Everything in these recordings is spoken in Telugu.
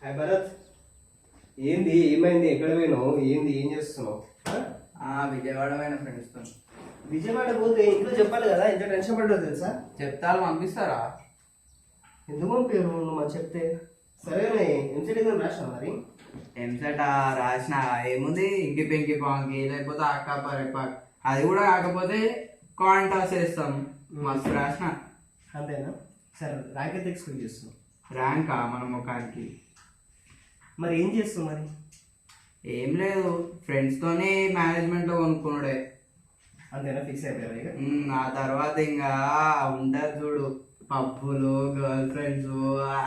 హాయ్ భరత్, ఏంది ఏమైంది? ఎక్కడ పోయినావు? ఏంది ఏం చేస్తున్నావు? విజయవాడ పోయిన ఫ్రెండ్స్ తో. విజయవాడ పోతే ఇంట్లో చెప్పాలి కదా, ఎంత టెన్షన్ పడ్డావు తెలుసా? చెప్తారు పంపిస్తారా? ఎందుకు పంపారు నువ్వు మాకు చెప్తే? సరేనే, ఎంసెట్ ఎగ్జామ్ రాసినా మరి? ఎంసెట్ రాసిన ఏముంది, ఇంకి పెంకి పాంకి లేకపోతే అక్క పరేపాక్, అది కూడా కాకపోతే కాంటాస్ వేస్తాం. మస్తు రాసిన. అంతేనా? సరే, ర్యాంక్ ఎంత ఎక్స్పెక్ట్ చేస్తున్నావు? ర్యాంకా మన ముఖానికి? మరి ఏం చేస్తావు మరి? ఏం లేదు, ఫ్రెండ్స్తోనే మేనేజ్మెంట్లో కొనుక్కున్నాడే. అంతేనా? ఫిక్స్ అయిపోయారు ఇక? ఆ తర్వాత ఇంకా ఉంటుంది చూడు, పబ్బులు, గర్ల్ ఫ్రెండ్స్,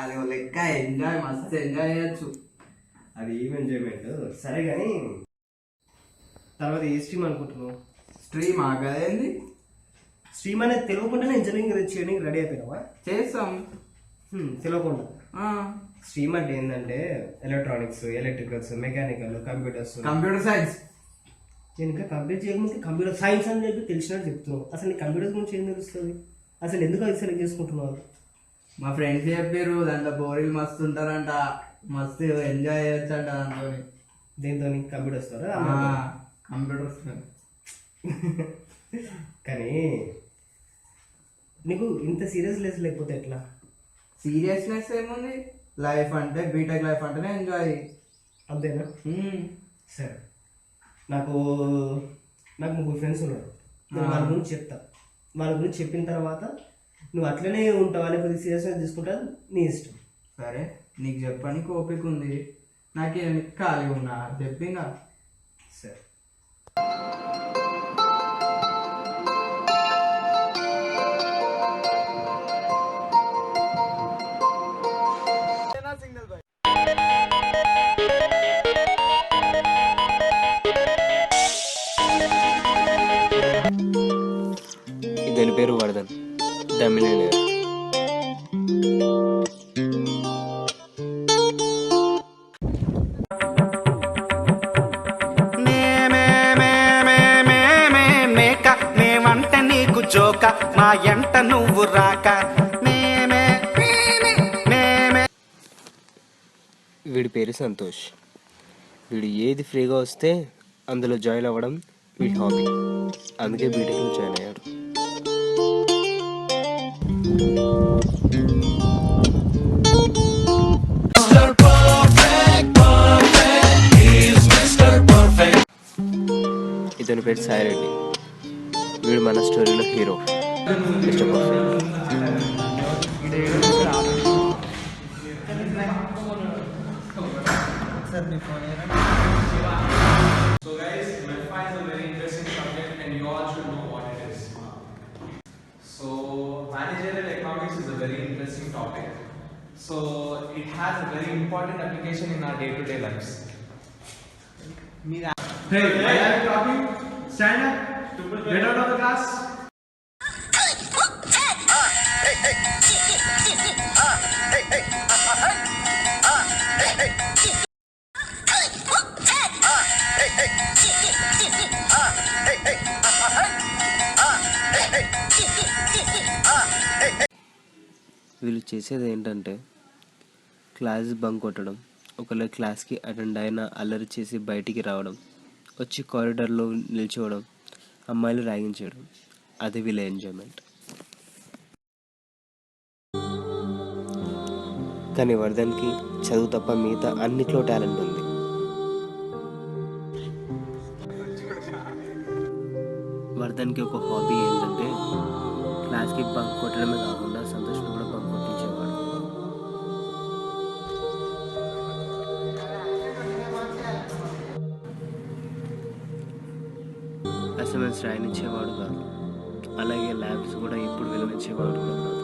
అది ఒక లెక్క ఎంజాయ్, మస్తు ఎంజాయ్ చేయొచ్చు. అది ఏం ఎంజాయ్మెంట్. సరే కానీ తర్వాత ఏ స్ట్రీమ్ అనుకుంటున్నావు? స్ట్రీమ్ ఆగదేంది? స్ట్రీమ్ అనేది తెలియకుండానే ఇంజనీరింగ్ చేయడానికి రెడీ అయిపోయినావా? చేస్తాం తెలియకుండా. స్ట్రీమ్ అంటే ఏంటంటే electronics, electricals, mechanical, computers. Computer science. నేను ఇంకా కంప్లీట్ చేయకముందు కంప్యూటర్ సైన్స్ అని చెప్పి తెలిసినట్టు చెప్తున్నావు. అసలు నీ కంప్యూటర్స్ గురించి ఏం తెలుస్తుంది? అసలు ఎందుకు అది సెలెక్ట్ చేసుకుంటున్నావు? మా ఫ్రెండ్స్ చెప్పారు దాంట్లో బోరీలు మస్తు ఉంటారంట, మస్తు ఎంజాయ్ చేయొచ్చు అంట దాంట్లో. దేంతో? కంప్యూటర్స్ ద్వారా? కంప్యూటర్స్. కానీ నీకు ఇంత సీరియస్నెస్ లేకపోతే ఎట్లా? సీరియస్నెస్ ఏముంది, లైఫ్ అంటే బీటెక్ లైఫ్ అంటేనే ఎంజాయ్. అంతేనా? సరే, నాకు ముగ్గురు ఫ్రెండ్స్ ఉన్నారు. నేను వాళ్ళ గురించి చెప్తా. వాళ్ళ గురించి చెప్పిన తర్వాత నువ్వు అట్లనే ఉంటావు అనే కొద్దిగా సీరియస్నెస్ తీసుకుంటా, నీ ఇష్టం. సరే, నీకు చెప్పడానికి ఓపిక ఉంది, నాకేమి ఖాళీ ఉన్నా చెప్పిందా? సరే, ఇతని పేరు వర్ధన్, ద మిలియనర్. మేమంటే నీకు జోక, మా ఎంట నువ్వు రాక. వీడి పేరు సంతోష్. వీడు ఏది ఫ్రీగా వస్తే అందులో జాయిన్ అవ్వడం వీడి హాబీ. అందుకే బీటెక్లో జాయిన్ అయ్యాడు. ఇతని పేరు సాయిరెడ్డి. వీడు మన స్టోరీలో hero, mister perfect. So guys, MEFA is a very interesting subject and you all should know what it is. So managerial economics is a very interesting topic. So it has a very important application in our day-to-day lives. Hey, why are you talking? Stand up. Get out of the class. వీళ్ళు చేసేది ఏంటంటే క్లాస్ బంక్ కొట్టడం, ఒకవేళ క్లాస్కి అటెండ్ అయినా అల్లరి చేసి బయటికి రావడం, వచ్చి కారిడార్లో నిల్చోవడం, అమ్మాయిలు ర్యాగింగ్ చేయడం. అది వీళ్ళ ఎంజాయ్మెంట్. కానీ వర్ధన్కి చదువు తప్ప మిగతా అన్నిట్లో టాలెంట్ ఉంది. వర్ధన్కి ఒక హాబీ ఏంటంటే క్లాస్కి బంక్ కొట్టడమే కాకుండా సంతోషం కూడా బంక్ కొట్టించేవాడు. అసైన్మెంట్స్ రాయనిచ్చేవాడు కాదు, అలాగే ల్యాబ్స్ కూడా ఇప్పుడు విలువించేవాడు కూడా కాదు.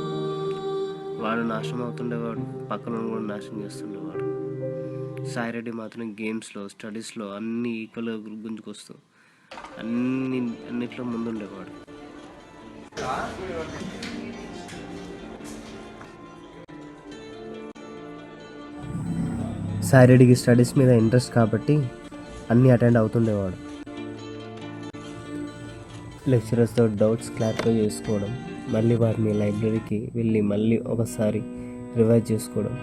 వాడు నాశనం అవుతుండేవాడు, పక్కన కూడా నాశనం చేస్తుండేవాడు. సాయిరెడ్డి మాత్రం గేమ్స్లో, స్టడీస్లో అన్ని ఈక్వల్గా గుంజుకొస్తూ అన్నిట్లో ముందుండేవాడు. సాయిరెడ్డికి స్టడీస్ మీద ఇంట్రెస్ట్ కాబట్టి అన్నీ అటెండ్ అవుతుండేవాడు. లెక్చరర్స్తో డౌట్స్ క్లారిఫై చేసుకోవడం, మళ్ళీ వాటిని లైబ్రరీకి వెళ్ళి మళ్ళీ ఒకసారి రివైజ్ చేసుకోవడం,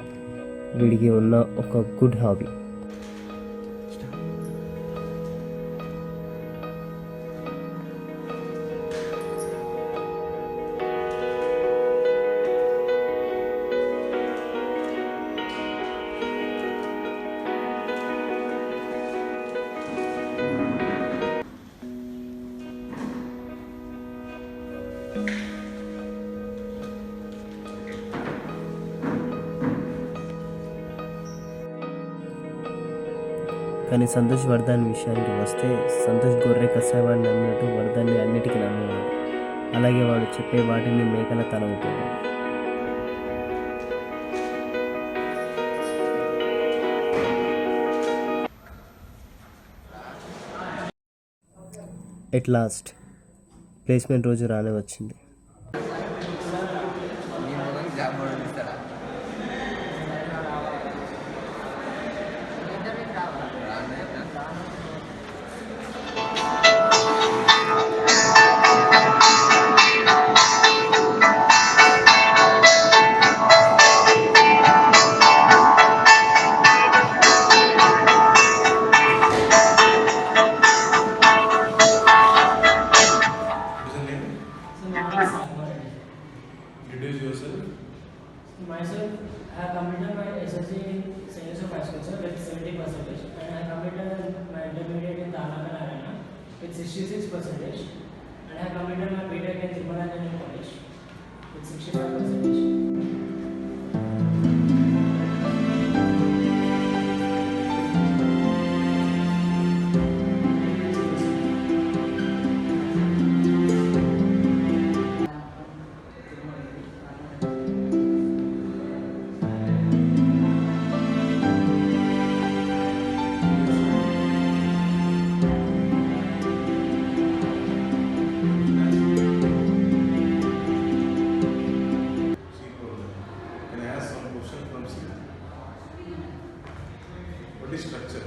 వీడికి ఉన్న ఒక గుడ్ హాబీ. కానీ సంతోష్ వర్ధన్ విషయానికి వస్తే, సంతోష్ గొర్రె కసావాడిని నమ్మినట్టు వర్ధన్ని అన్నిటికీ నమ్మేవాడు. అలాగే వాడు చెప్పే వాటిని మేకల తల ఊపేవాడు. ఎట్ లాస్ట్ ప్లేస్మెంట్ రోజు రానే వచ్చింది. Introduce yourself. Myself, I have completed my SSC in St. Joseph High School, sir, with 70%, and I have completed my intermediate in Tanaka Narayana with 66%, and I have completed my BTech in Tirumala Engineering College with 65%. Can I ask some question from you? What is structure?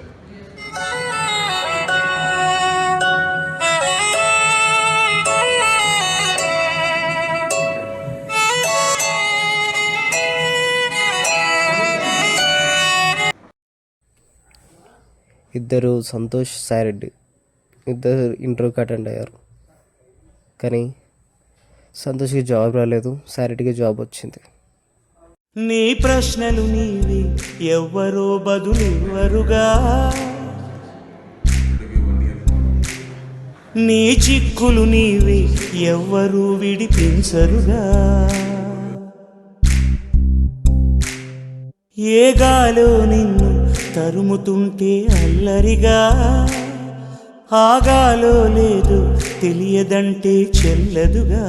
ఇద్దరు సంతోష్ సాయిరెడ్డి ఇద్దరు ఇంటర్వ్యూకి అటెండ్ అయ్యారు. కానీ సంతోష్కి జాబ్ రాలేదు, సాయిరెడ్డికి జాబ్ వచ్చింది. నీ ప్రశ్నలు నీవి, ఎవ్వరో బదులెవ్వరుగా. నీ చిక్కులు నీవి, ఎవ్వరూ విడిపించరుగా. ఏ గాలో నిన్ను తరుముతుంటే అల్లరిగా, ఆగాలో లేదు తెలియదంటే చెల్లదుగా.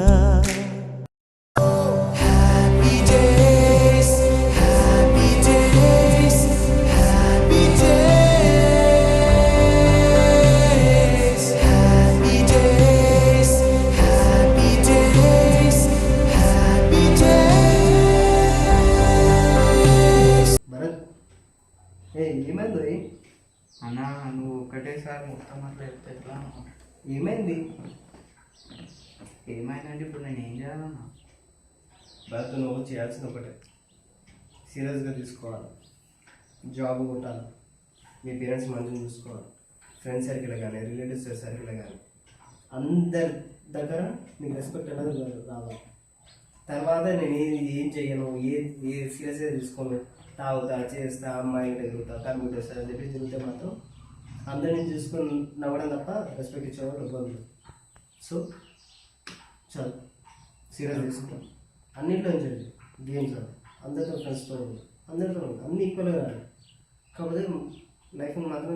భరత్, ఏమైంది? అన్న నువ్వు ఒకటేసారి మొత్తం అట్లా చెప్తే ఎట్లా? ఏమైంది? ఏమైందంటే ఇప్పుడు నేను ఏం చేయాలన్నా? భరత్, నువ్వు చేయాల్సిన ఒకటే, సీరియస్గా తీసుకోవాలి, జాబ్ కొట్టాలి, మీ పేరెంట్స్ మంచిగా చూసుకోవాలి, ఫ్రెండ్స్ సర్కిల్ కానీ రిలేటివ్స్ సర్కిల్ కానీ అందరి దగ్గర నీకు రెస్పెక్ట్ అనేది రావాలి. తర్వాత నేను ఏం చెయ్యను, ఏ సీరియస్గా తీసుకోను, తాగుతా, చేస్తా, అమ్మాయి ఎదుగుతా, కంప్యూటర్స్ అని చెప్పి తిరిగితే మాత్రం అందరినీ చూసుకొని నవ్వడం తప్ప రెస్పెక్ట్ ఇచ్చేవాడు ఇబ్బంది. సో చాలు, సీరియస్ తీసుకుంటాం, అన్నింటిలో చేయాలి, గేమ్స్ ఆడు, అందరితో ఫ్రెండ్స్తో అందరితో అన్నీ ఈక్వల్గా ఆడాలి. కాకపోతే లైఫ్ని మాత్రం